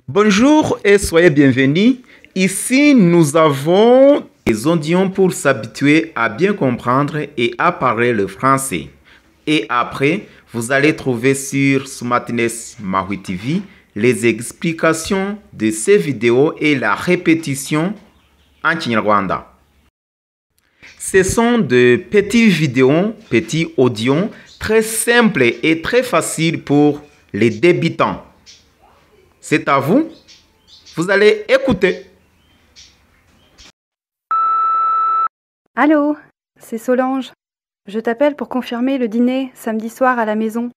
Bonjour et soyez bienvenus. Ici, nous avons des audios pour s'habituer à bien comprendre et à parler le français. Et après, vous allez trouver sur Smartness Maui TV les explications de ces vidéos et la répétition en Kinyarwanda. Ce sont de petites vidéos, petits audios très simples et très faciles pour les débutants. C'est à vous. Vous allez écouter. Allô, c'est Solange. Je t'appelle pour confirmer le dîner samedi soir à la maison.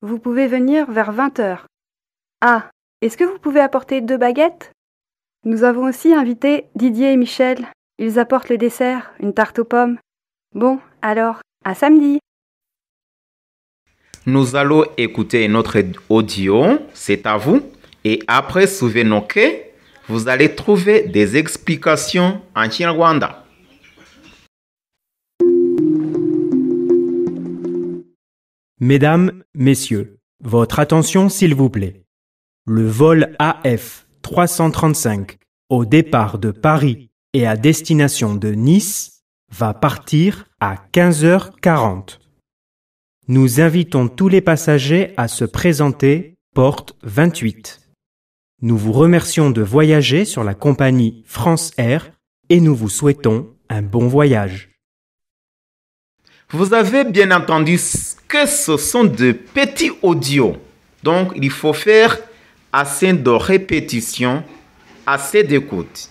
Vous pouvez venir vers 20h. Ah, est-ce que vous pouvez apporter 2 baguettes? Nous avons aussi invité Didier et Michel. Ils apportent les desserts, une tarte aux pommes. Bon, alors, à samedi. Nous allons écouter notre audio. C'est à vous. Et après, souvenez-vous que vous allez trouver des explications en Kinyarwanda. Mesdames, Messieurs, votre attention s'il vous plaît. Le vol AF 335 au départ de Paris et à destination de Nice va partir à 15h40. Nous invitons tous les passagers à se présenter porte 28. Nous vous remercions de voyager sur la compagnie France Air et nous vous souhaitons un bon voyage. Vous avez bien entendu que ce sont de petits audios. Donc, il faut faire assez de répétitions, assez d'écoute.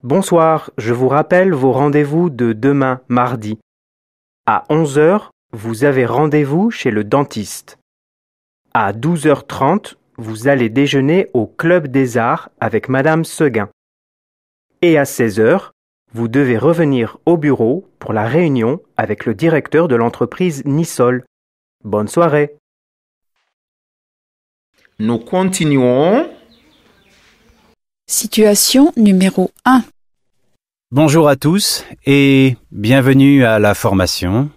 Bonsoir, je vous rappelle vos rendez-vous de demain, mardi. À 11h, vous avez rendez-vous chez le dentiste. À 12h30, vous allez déjeuner au Club des Arts avec Madame Seguin. Et à 16h, vous devez revenir au bureau pour la réunion avec le directeur de l'entreprise Nissol. Bonne soirée. Nous continuons. Situation numéro 1. Bonjour à tous et bienvenue à la formation.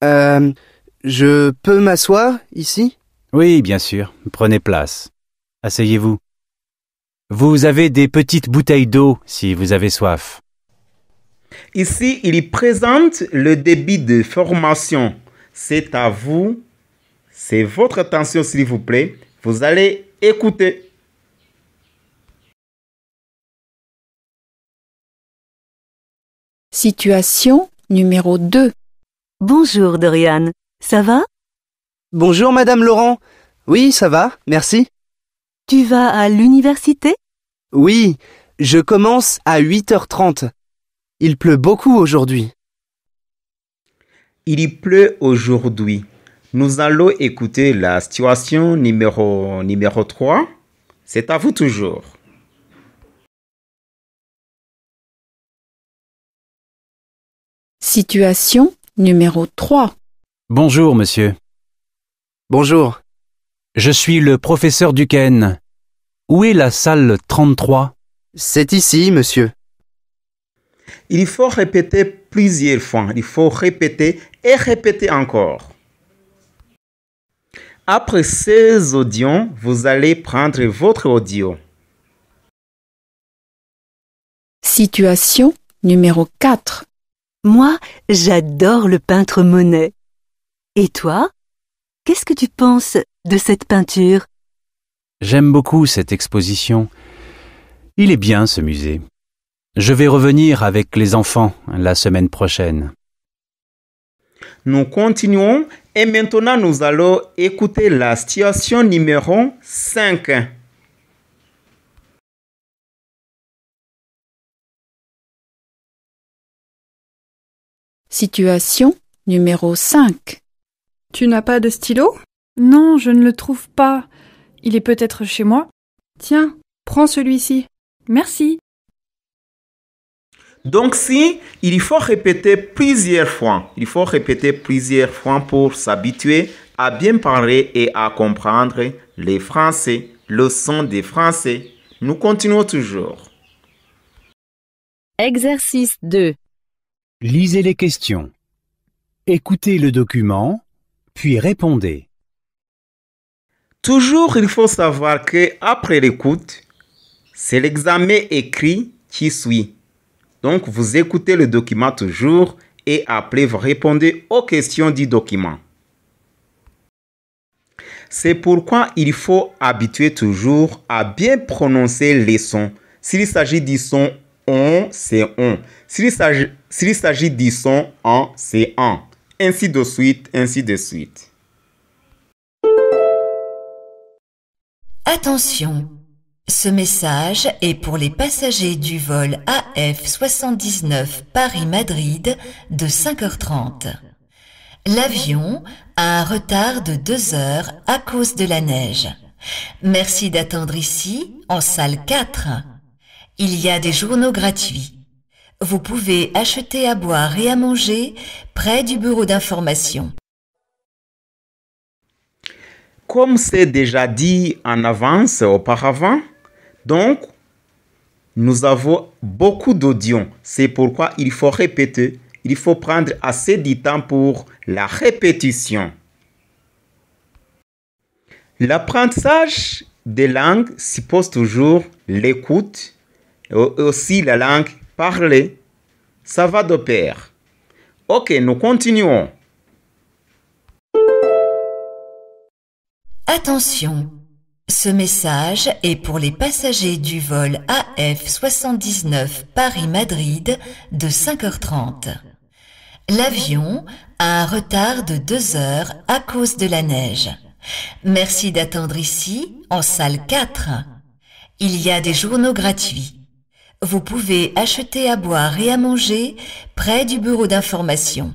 Je peux m'asseoir ici? Oui, bien sûr. Prenez place. Asseyez-vous. Vous avez des petites bouteilles d'eau si vous avez soif. Ici, il présente le début de formation. C'est à vous. C'est votre attention, s'il vous plaît. Vous allez écouter. Situation numéro 2. Bonjour Dorian, ça va? Bonjour Madame Laurent. Oui, ça va, merci. Tu vas à l'université? Oui, je commence à 8h30. Il pleut beaucoup aujourd'hui. Il pleut aujourd'hui. Nous allons écouter la situation numéro 3. C'est à vous toujours. Situation numéro 3. Bonjour, monsieur. Bonjour. Je suis le professeur Duquesne. Où est la salle 33? C'est ici, monsieur. Il faut répéter plusieurs fois. Il faut répéter et répéter encore. Après ces audios, vous allez prendre votre audio. Situation numéro 4. Moi, j'adore le peintre Monet. Et toi? Qu'est-ce que tu penses de cette peinture? J'aime beaucoup cette exposition. Il est bien ce musée. Je vais revenir avec les enfants la semaine prochaine. Nous continuons et maintenant nous allons écouter la situation numéro 5. Situation numéro 5. Tu n'as pas de stylo? Non, je ne le trouve pas. Il est peut-être chez moi. Tiens, prends celui-ci. Merci. Donc si, il faut répéter plusieurs fois. Il faut répéter plusieurs fois pour s'habituer à bien parler et à comprendre les français, le son des français. Nous continuons toujours. Exercice 2. Lisez les questions. Écoutez le document, puis répondez. Toujours, il faut savoir que après l'écoute, c'est l'examen écrit qui suit. Donc, vous écoutez le document toujours et après, vous répondez aux questions du document. C'est pourquoi il faut habituer toujours à bien prononcer les sons. S'il s'agit du son on, c'est on. S'il s'agit du son en, c'est en. Ainsi de suite, ainsi de suite. Attention, ce message est pour les passagers du vol AF79 Paris-Madrid de 5h30. L'avion a un retard de 2 heures à cause de la neige. Merci d'attendre ici, en salle 4. Il y a des journaux gratuits. Vous pouvez acheter à boire et à manger près du bureau d'information. Comme c'est déjà dit en avance auparavant, donc nous avons beaucoup d'audios. C'est pourquoi il faut répéter. Il faut prendre assez de temps pour la répétition. L'apprentissage des langues suppose toujours l'écoute et aussi la langue parlée. Ça va de pair. Ok, nous continuons. Attention, ce message est pour les passagers du vol AF79 Paris-Madrid de 5h30. L'avion a un retard de 2 heures à cause de la neige. Merci d'attendre ici, en salle 4. Il y a des journaux gratuits. Vous pouvez acheter à boire et à manger près du bureau d'information.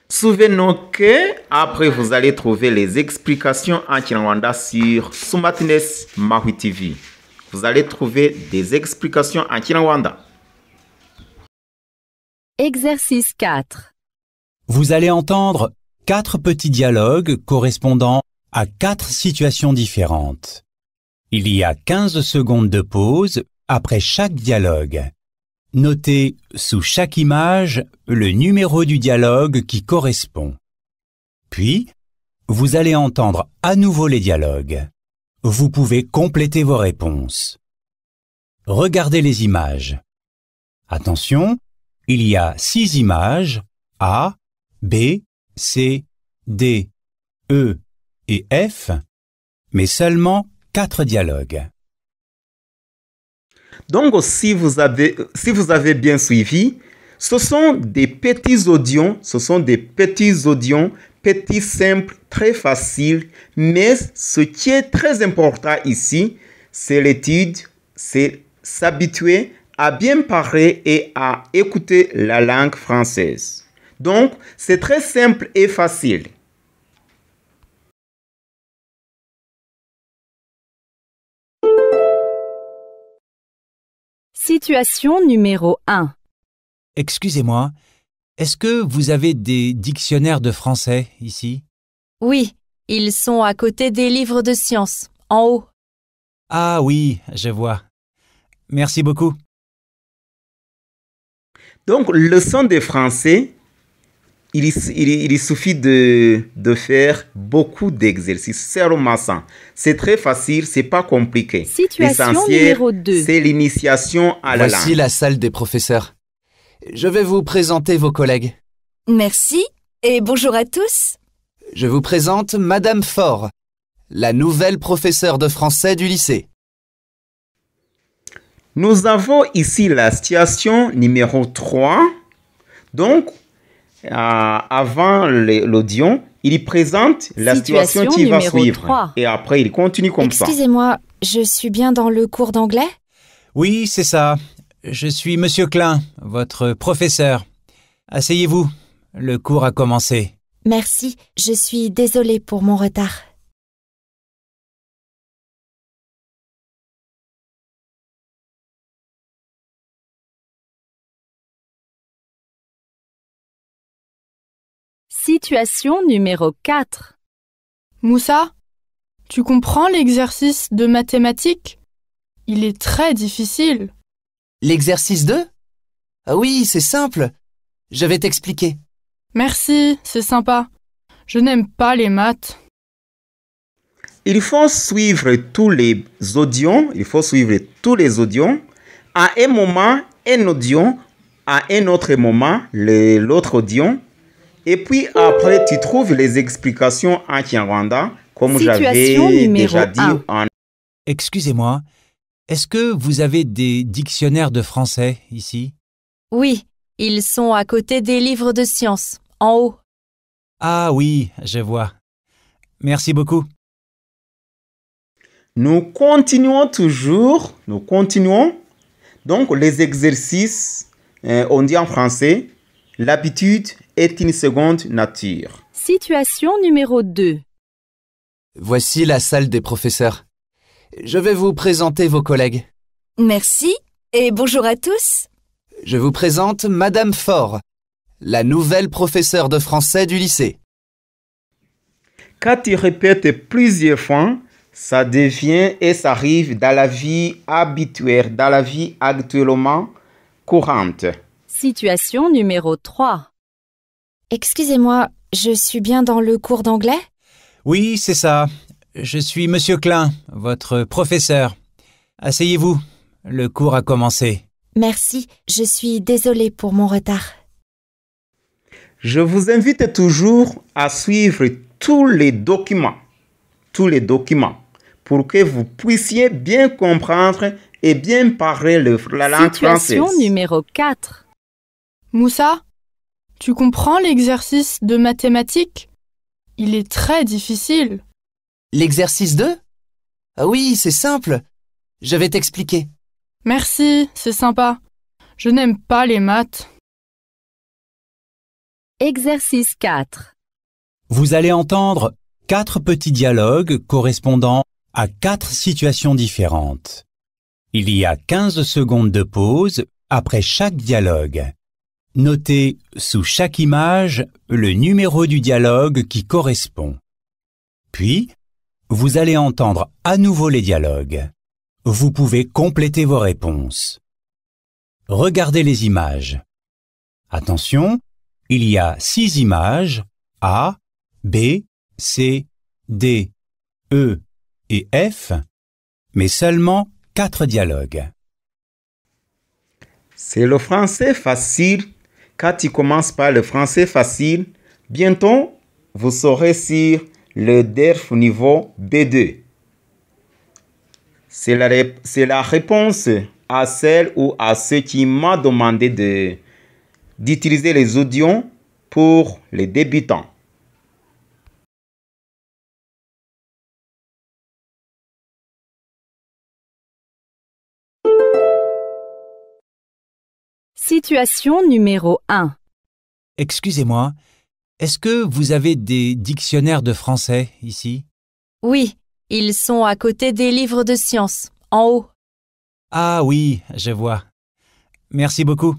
Souvenez-vous que après vous allez trouver les explications en Kinyarwanda sur Sumatines Mahui TV. Vous allez trouver des explications en Kinyarwanda. Exercice 4. Vous allez entendre 4 petits dialogues correspondant à 4 situations différentes. Il y a 15 secondes de pause après chaque dialogue. Notez sous chaque image le numéro du dialogue qui correspond. Puis, vous allez entendre à nouveau les dialogues. Vous pouvez compléter vos réponses. Regardez les images. Attention, il y a 6 images A, B, C, D, E et F, mais seulement 4 dialogues. Donc, si vous avez bien suivi, ce sont des petits audios, petits, simples, très faciles, mais ce qui est très important ici, c'est l'étude, c'est s'habituer à bien parler et à écouter la langue française. Donc, c'est très simple et facile. Situation numéro 1. Excusez-moi, est-ce que vous avez des dictionnaires de français ici? Oui, ils sont à côté des livres de sciences, en haut. Ah oui, je vois. Merci beaucoup. Donc, leçon de français, il suffit de faire beaucoup d'exercices. C'est très facile, c'est pas compliqué. Situation numéro 2. C'est l'initiation à la langue. Voici la salle des professeurs. Je vais vous présenter vos collègues. Merci et bonjour à tous. Je vous présente Madame Faure, la nouvelle professeure de français du lycée. Nous avons ici la situation numéro 3. Donc, avant l'audio, il présente la situation qui va suivre. 3. Et après, il continue comme ça. Excusez-moi, je suis bien dans le cours d'anglais? Oui, c'est ça. Je suis Monsieur Klein, votre professeur. Asseyez-vous. Le cours a commencé. Merci, je suis désolée pour mon retard. Situation numéro 4. Moussa, tu comprends l'exercice de mathématiques? Il est très difficile. L'exercice 2? Ah oui, c'est simple. Je vais t'expliquer. Merci, c'est sympa. Je n'aime pas les maths. Il faut suivre tous les audios. Il faut suivre tous les audios. À un moment, un audio. À un autre moment, l'autre audio. Et puis après, tu trouves les explications en Kinyarwanda, comme j'avais déjà dit en... Excusez-moi, est-ce que vous avez des dictionnaires de français ici? Oui, ils sont à côté des livres de sciences, en haut. Ah oui, je vois. Merci beaucoup. Nous continuons toujours. Donc, les exercices, on dit en français, l'habitude est une seconde nature. Situation numéro 2. Voici la salle des professeurs. Je vais vous présenter vos collègues. Merci et bonjour à tous. Je vous présente Madame Faure, la nouvelle professeure de français du lycée. Quand tu répètes plusieurs fois, ça devient et ça arrive dans la vie habituelle, dans la vie actuellement courante. Situation numéro 3. Excusez-moi, je suis bien dans le cours d'anglais? Oui, c'est ça. Je suis Monsieur Klein, votre professeur. Asseyez-vous. Le cours a commencé. Merci, je suis désolée pour mon retard. Je vous invite toujours à suivre tous les documents, pour que vous puissiez bien comprendre et bien parler la langue française. Situation numéro 4. Moussa, tu comprends l'exercice de mathématiques? Il est très difficile. L'exercice 2? Ah oui, c'est simple. Je vais t'expliquer. Merci, c'est sympa. Je n'aime pas les maths. Exercice 4. Vous allez entendre 4 petits dialogues correspondant à 4 situations différentes. Il y a 15 secondes de pause après chaque dialogue. Notez sous chaque image le numéro du dialogue qui correspond. Puis, vous allez entendre à nouveau les dialogues. Vous pouvez compléter vos réponses. Regardez les images. Attention, il y a 6 images A, B, C, D, E et F, mais seulement 4 dialogues. C'est le français facile. Quand tu commences par le français facile, bientôt, vous serez sur le DERF niveau B2. C'est la réponse à celle ou à ceux qui m'ont demandé d'utiliser les audios pour les débutants. Situation numéro 1. Excusez-moi, est-ce que vous avez des dictionnaires de français ici? Oui, ils sont à côté des livres de sciences, en haut. Ah oui, je vois. Merci beaucoup.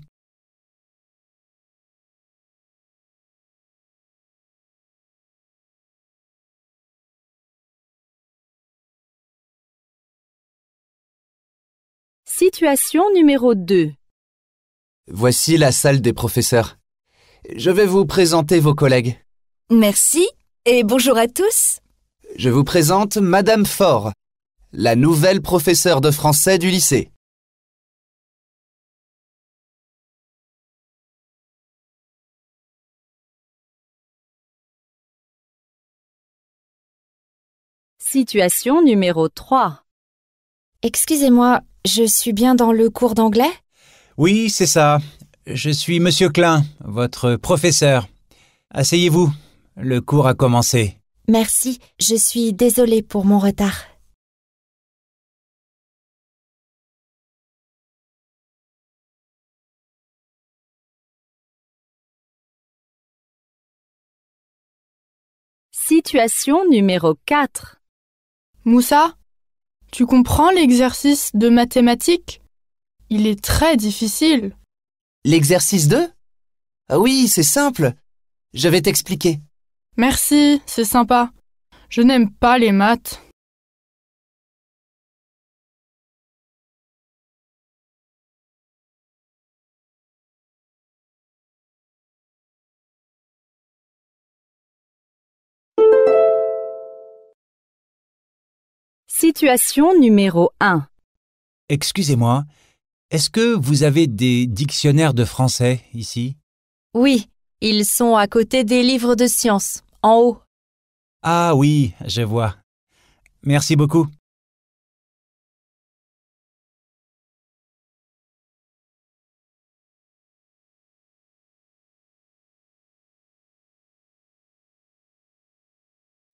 Situation numéro 2. Voici la salle des professeurs. Je vais vous présenter vos collègues. Merci et bonjour à tous. Je vous présente Madame Faure, la nouvelle professeure de français du lycée. Situation numéro 3. Excusez-moi, je suis bien dans le cours d'anglais? Oui, c'est ça. Je suis Monsieur Klein, votre professeur. Asseyez-vous. Le cours a commencé. Merci, je suis désolée pour mon retard. Situation numéro 4. Moussa, tu comprends l'exercice de mathématiques? Il est très difficile. L'exercice 2? Ah oui, c'est simple. Je vais t'expliquer. Merci, c'est sympa. Je n'aime pas les maths. Situation numéro 1. Excusez-moi, est-ce que vous avez des dictionnaires de français ici? Oui, ils sont à côté des livres de sciences, en haut. Ah oui, je vois. Merci beaucoup.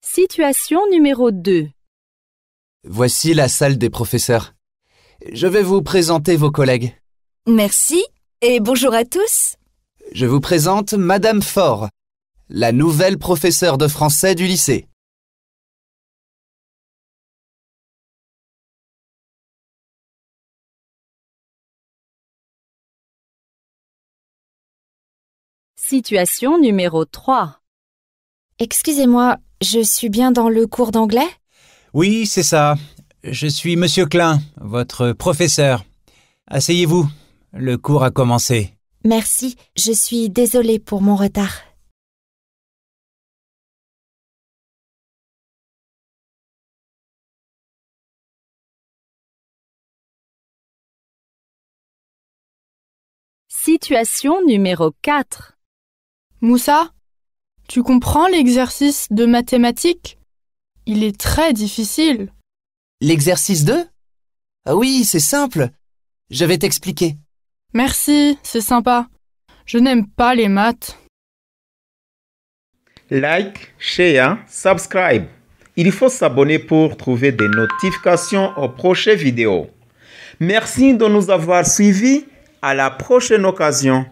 Situation numéro 2. Voici la salle des professeurs. Je vais vous présenter vos collègues. Merci et bonjour à tous. Je vous présente Madame Faure, la nouvelle professeure de français du lycée. Situation numéro 3. Excusez-moi, je suis bien dans le cours d'anglais? Oui, c'est ça. Je suis Monsieur Klein, votre professeur. Asseyez-vous. Le cours a commencé. Merci, je suis désolée pour mon retard. Situation numéro 4. Moussa, tu comprends l'exercice de mathématiques? Il est très difficile. L'exercice 2? Ah oui, c'est simple. Je vais t'expliquer. Merci, c'est sympa. Je n'aime pas les maths. Like, share, subscribe. Il faut s'abonner pour trouver des notifications aux prochaines vidéos. Merci de nous avoir suivis. À la prochaine occasion.